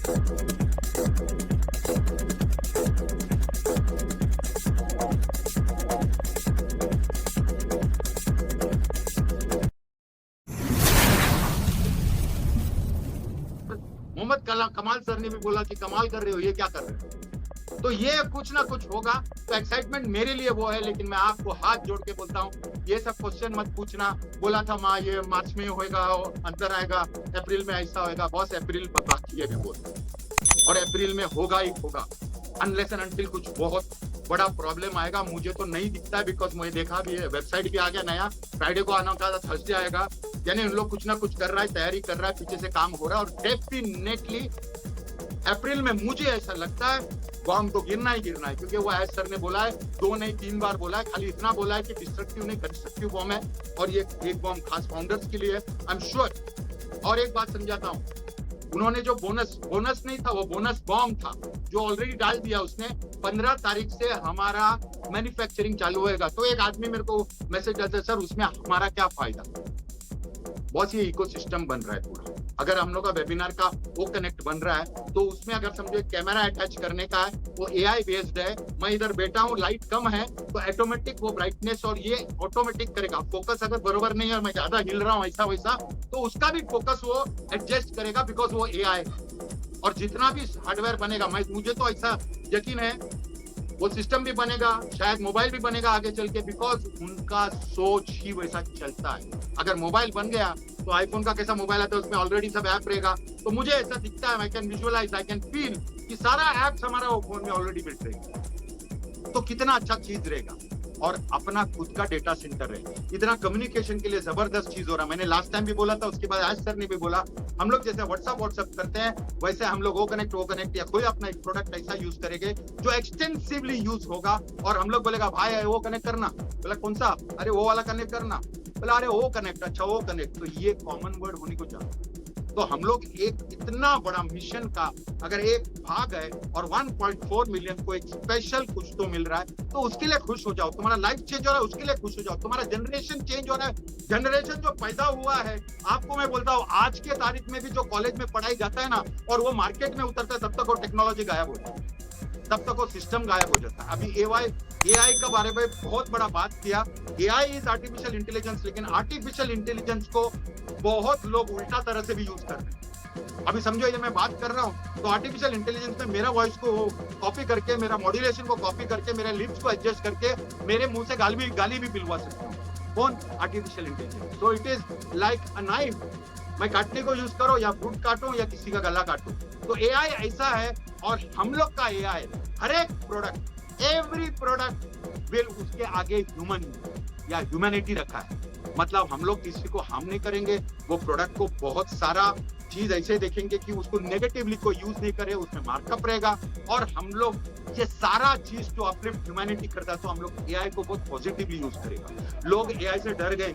मोहम्मद कमाल सर ने भी बोला कि कमाल कर रहे हो, ये क्या कर रहे हो। तो ये कुछ ना कुछ होगा। तो एक्साइटमेंट मेरे लिए वो है, लेकिन मैं आपको हाथ जोड़ के बोलता हूँ, ये सब क्वेश्चन मत पूछना। बोला था माँ ये मार्च में होएगा, अंदर आएगा, अप्रैल में ऐसा होएगा। बॉस अप्रैल पर बाकी है भी बोल, और अप्रैल में होगा ही होगा, अनलेस एंड अनटिल कुछ बहुत बड़ा प्रॉब्लम आएगा। मुझे तो नहीं दिखता है, बिकॉज मुझे देखा भी है, वेबसाइट भी आ गया नया, फ्राइडे को आना था, थर्सडे आएगा। यानी उन लोग कुछ ना कुछ कर रहा है, तैयारी कर रहा है, पीछे से काम हो रहा है। और डेफिनेटली अप्रैल में मुझे ऐसा लगता है बॉम्ब तो गिरना ही गिरना है, क्योंकि वो एज सर ने बोला है, 2 नहीं 3 बार बोला है, खाली इतना बोला है कि डिस्ट्रक्टिव नहीं कंस्ट्रक्टिव बॉम्ब है। और ये एक बॉम्ब खास फाउंडर्स के लिए है, आई एम श्योर। और एक बात समझाता हूँ, उन्होंने जो बोनस नहीं था, वो बोनस बॉम्ब था जो ऑलरेडी डाल दिया उसने। 15 तारीख से हमारा मैन्युफैक्चरिंग चालू होएगा। तो एक आदमी मेरे को मैसेज डालता है, सर उसमें हमारा क्या फायदा। बहुत ही इकोसिस्टम बन रहा है पूरा। अगर हम लोग का वेबिनार का वो कनेक्ट बन रहा है, तो उसमें अगर समझो कैमरा अटैच करने का है, वो एआई बेस्ड है। मैं इधर बैठा हूँ, लाइट कम है तो ऑटोमेटिक वो ब्राइटनेस और ये ऑटोमेटिक करेगा। फोकस अगर बरोबर नहीं है और मैं ज्यादा हिल रहा हूँ ऐसा वैसा, तो उसका भी फोकस वो एडजस्ट करेगा, बिकॉज वो एआई। और जितना भी हार्डवेयर बनेगा, मुझे तो ऐसा यकीन है वो सिस्टम भी बनेगा, शायद मोबाइल भी बनेगा आगे चल के, बिकॉज उनका सोच ही वैसा चलता है। अगर मोबाइल बन गया तो आईफोन का कैसा मोबाइल आता है, उसमें ऑलरेडी सब ऐप रहेगा। तो मुझे ऐसा दिखता है, I can visualise, I can feel कि सारा ऐप्स हमारा वो फोन में ऑलरेडी बिल्ट रहेगा। तो कितना अच्छा चीज रहेगा। और अपना खुद का डेटा सेंटर है, इतना कम्युनिकेशन के लिए जबरदस्त चीज हो रहा है। मैंने लास्ट टाइम भी बोला था, उसके बाद आज सर ने भी बोला, हम लोग जैसे व्हाट्सएप करते हैं, वैसे हम लोग वो कनेक्ट या कोई अपना एक प्रोडक्ट ऐसा यूज करेंगे जो एक्सटेंसिवली यूज होगा। और हम लोग बोलेगा भाई वो कनेक्ट करना, बोला कौन सा, अरे वो वाला कनेक्ट करना, बोला अरे वो कनेक्ट, अच्छा वो कनेक्ट। तो ये कॉमन वर्ड होने को चाहिए। तो हम लोग एक इतना बड़ा मिशन का अगर एक भाग है और 1.4 मिलियन को एक स्पेशल कुछ तो मिल रहा है, तो उसके लिए खुश हो जाओ। तुम्हारा लाइफ चेंज हो रहा है, उसके लिए खुश हो जाओ। तुम्हारा जनरेशन चेंज हो रहा है, जनरेशन जो पैदा हुआ है, आपको मैं बोलता हूँ आज के तारीख में भी जो कॉलेज में पढ़ाई जाता है ना, और वो मार्केट में उतरता है, तब तक वो टेक्नोलॉजी गायब हो जाती है, तब तक वो सिस्टम गायब हो जाता है। अभी एआई का बारे में बहुत बड़ा बात किया। एआई इज आर्टिफिशियल इंटेलिजेंस, लेकिन आर्टिफिशियल इंटेलिजेंस को बहुत लोग उल्टा तरह से भी यूज कर रहे हैं। अभी समझो ये मैं बात कर रहा हूँ, तो आर्टिफिशियल इंटेलिजेंस में मेरा वॉइस को कॉपी करके, मेरा मॉड्यूलेशन को कॉपी करके, मेरे लिप्स को एडजस्ट करके मेरे मुंह से गाली भी पिलवा सकता हूँ। कौन? Artificial intelligence. So it is like a knife, मैं काटने को यूज करो या फ्रूट काटो या किसी का गला काटो। तो एआई ऐसा है, और हम लोग का एआई हर एक प्रोडक्ट, एवरी प्रोडक्ट विल, उसके आगे ह्यूमन या ह्यूमैनिटी रखा है। मतलब हम लोग किसी को हार्म नहीं करेंगे, वो प्रोडक्ट को बहुत सारा चीज ऐसे देखेंगे कि उसको नेगेटिवली कोई यूज नहीं करे, उसमें मार्कअप रहेगा। और हम लोग ये सारा चीज जो अपलिफ्ट ह्यूमैनिटी करता है, तो हम लोग एआई को बहुत पॉजिटिवली यूज करेगा। लोग एआई से डर गए,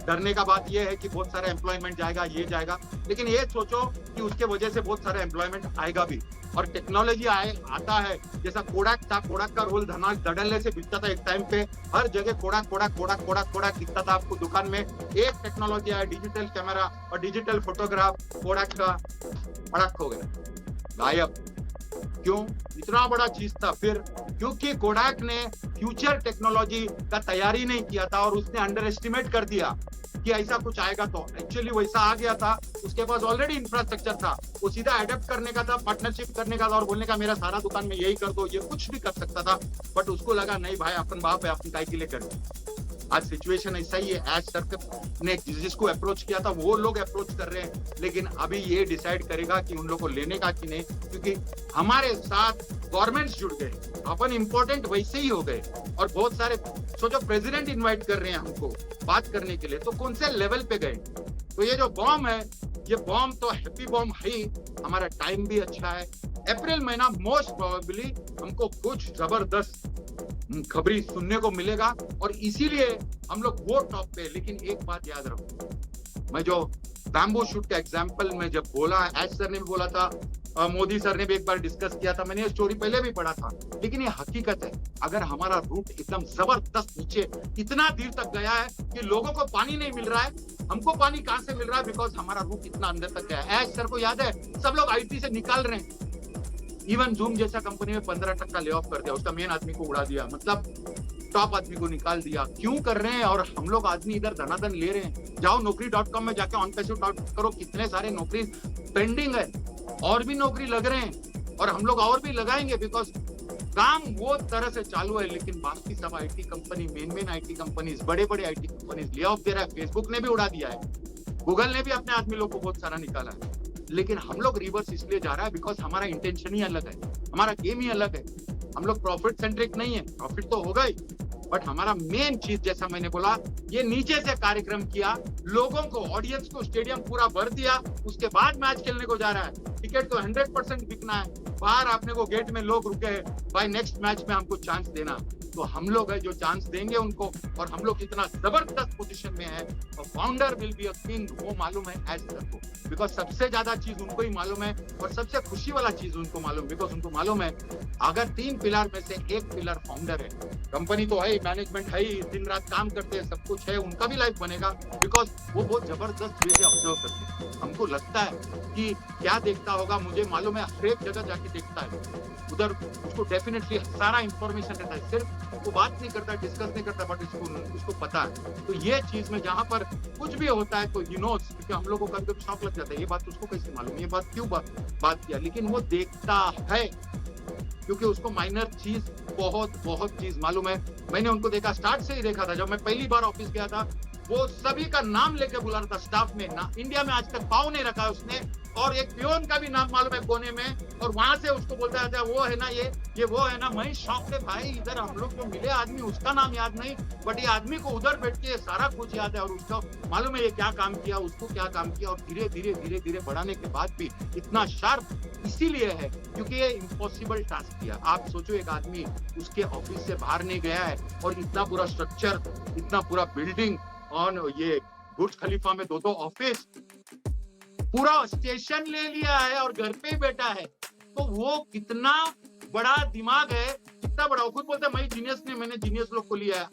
डरने का बात यह है कि बहुत सारा एम्प्लॉयमेंट जाएगा, ये जाएगा, लेकिन ये सोचो कि उसके वजह से बहुत सारा एम्प्लॉयमेंट आएगा भी। और टेक्नोलॉजी आता है, जैसा कोडाक था, कोडाक का रोल धड़ल्ले से बिकता था एक टाइम पे, हर जगह कोडाक दिखता था आपको दुकान में। एक टेक्नोलॉजी आया, डिजिटल कैमरा और डिजिटल फोटोग्राफ, कोडाक का पड़क हो गया, गायब। क्यों? इतना बड़ा चीज था। फिर क्योंकि कोडाक ने फ्यूचर टेक्नोलॉजी का तैयारी नहीं किया था, और उसने अंडर एस्टिमेट कर दिया कि ऐसा कुछ आएगा। तो एक्चुअली वैसा आ गया था, उसके पास ऑलरेडी इंफ्रास्ट्रक्चर था, वो सीधा अडेप्ट करने का था, पार्टनरशिप करने का था, और बोलने का मेरा सारा दुकान में यही कर दो, ये कुछ भी कर सकता था। बट उसको लगा नहीं भाई, अपन बाप है, अपन काय के लिए कर। आज सिचुएशन ऐसा ही है, एज सर ने जिसको अप्रोच किया था वो लोग अप्रोच कर रहे हैं, लेकिन अभी ये डिसाइड करेगा कि उन लोगों को लेने का कि नहीं, क्योंकि हमारे साथ गवर्नमेंट्स जुड़ गए, अपन इंपॉर्टेंट वैसे ही हो गए। और बहुत सारे सोचो, प्रेसिडेंट इनवाइट कर रहे हैं हमको बात करने के लिए, तो कौन से लेवल पे गए। तो ये जो बॉम्ब है, ये बॉम्ब तो हैप्पी बॉम्ब है ही, हमारा टाइम भी अच्छा है। अप्रैल महीना मोस्ट प्रोबेबली हमको कुछ जबरदस्त खबरी सुनने को मिलेगा, और इसीलिए हम लोग वो टॉप पे। लेकिन एक बात याद रखो, मैं जो बैम्बू शूट का एग्जांपल में जब बोला, एज सर ने भी बोला था, मोदी सर ने भी एक बार डिस्कस किया था, मैंने ये स्टोरी पहले भी पढ़ा था, लेकिन ये हकीकत है। अगर हमारा रूट एकदम जबरदस्त नीचे इतना देर तक गया है कि लोगों को पानी नहीं मिल रहा है, हमको पानी कहाँ से मिल रहा है? बिकॉज हमारा रूट इतना अंदर तक गया है। ऐश सर को याद है, सब लोग आईटी से निकाल रहे हैं। इवन जूम जैसा कंपनी में 15% ले ऑफ कर दिया, उसका मेन आदमी को उड़ा दिया, मतलब टॉप आदमी को निकाल दिया। क्यों कर रहे हैं? और हम लोग आदमी इधर धनाधन ले रहे हैं। जाओ naukri.com में जाके ऑन पैसिव टाइप करो, कितने सारे नौकरी पेंडिंग है, और भी नौकरी लग रहे हैं, और हम लोग और भी लगाएंगे, बिकॉज काम वो तरह से चालू है। लेकिन बाकी सब IT company, main IT companies, बड़े बड़े आईटी कंपनीज ले ऑफ दे रहा है। फेसबुक ने भी उड़ा दिया है, गूगल ने भी अपने आदमी लोग को बहुत सारा निकाला है। लेकिन हम लोग रिवर्स इसलिए जा रहा है बिकॉज हमारा इंटेंशन ही अलग है, हमारा गेम ही अलग है। हम लोग प्रॉफिट सेंट्रिक नहीं है, प्रॉफिट तो होगा ही, बट हमारा मेन चीज, जैसा मैंने बोला, ये नीचे से कार्यक्रम किया, लोगों को, ऑडियंस को स्टेडियम पूरा भर दिया, उसके बाद मैच खेलने को जा रहा है। टिकट तो 100% बिकना है, बाहर आपने को गेट में लोग रुके हैं, भाई नेक्स्ट मैच में हमको चांस देना। तो हम लोग है जो चांस देंगे उनको, और हम लोग इतना जबरदस्त पोजीशन में है, और founder will be a king, वो मालूम है एज सर को, बिकॉज सबसे ज्यादा चीज उनको ही मालूम है, और सबसे खुशी वाला चीज उनको मालूम, बिकॉज उनको मालूम है अगर 3 पिलर में से एक पिलर फाउंडर है, कंपनी तो है, मैनेजमेंट है ही, दिन रात काम करते हैं, सब कुछ है, उनका भी लाइफ बनेगा, बिकॉज वो बहुत जबरदस्त वे से ऑब्जर्व करते हैं। हमको लगता है कि क्या देखता होगा, मुझे मालूम है हर एक जगह जाके देखता है उधर, उसको डेफिनेटली सारा इंफॉर्मेशन रहता है, सिर्फ वो बात नहीं करता, डिस्कस नहीं करता, बट उसको पता है। तो ये चीज में जहां पर कुछ भी होता है तो यू नोस, क्योंकि हम लोगों को कभी कभी शौक लग जाता है, ये बात उसको कैसे मालूम, ये बात क्यों बात किया, लेकिन वो देखता है क्योंकि उसको माइनर चीज बहुत चीज मालूम है। मैंने उनको देखा, स्टार्ट से ही देखा था, जब मैं पहली बार ऑफिस गया था, वो सभी का नाम लेके बुला रहा था स्टाफ में ना, इंडिया में आज तक पाँव नहीं रखा उसने, और एक पियोन का भी नाम मालूम है कोने में, और वहां से उसको बोलता है वो है ना, ये वो है ना। मैं शौक से, भाई इधर हम लोग जो मिले आदमी, उसका नाम याद नहीं, बट ये आदमी को उधर बैठ के सारा कुछ याद है, और उसका मालूम है ये क्या काम किया, उसको क्या काम किया, और धीरे बढ़ाने के बाद भी इतना शार्प इसीलिए है क्योंकि ये इम्पॉसिबल टास्क किया। आप सोचो, एक आदमी उसके ऑफिस से बाहर नहीं गया है, और इतना पूरा स्ट्रक्चर, इतना पूरा बिल्डिंग, और ये बुर्ज खलीफा में 2 ऑफिस, पूरा स्टेशन ले लिया है, और घर पे ही बैठा है। तो वो कितना बड़ा दिमाग है, कितना बड़ा, वो खुद बोलता है मैं जीनियस नहीं, मैंने जीनियस लोग को लिया है।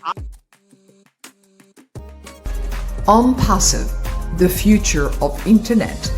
OnPassive, the future of internet.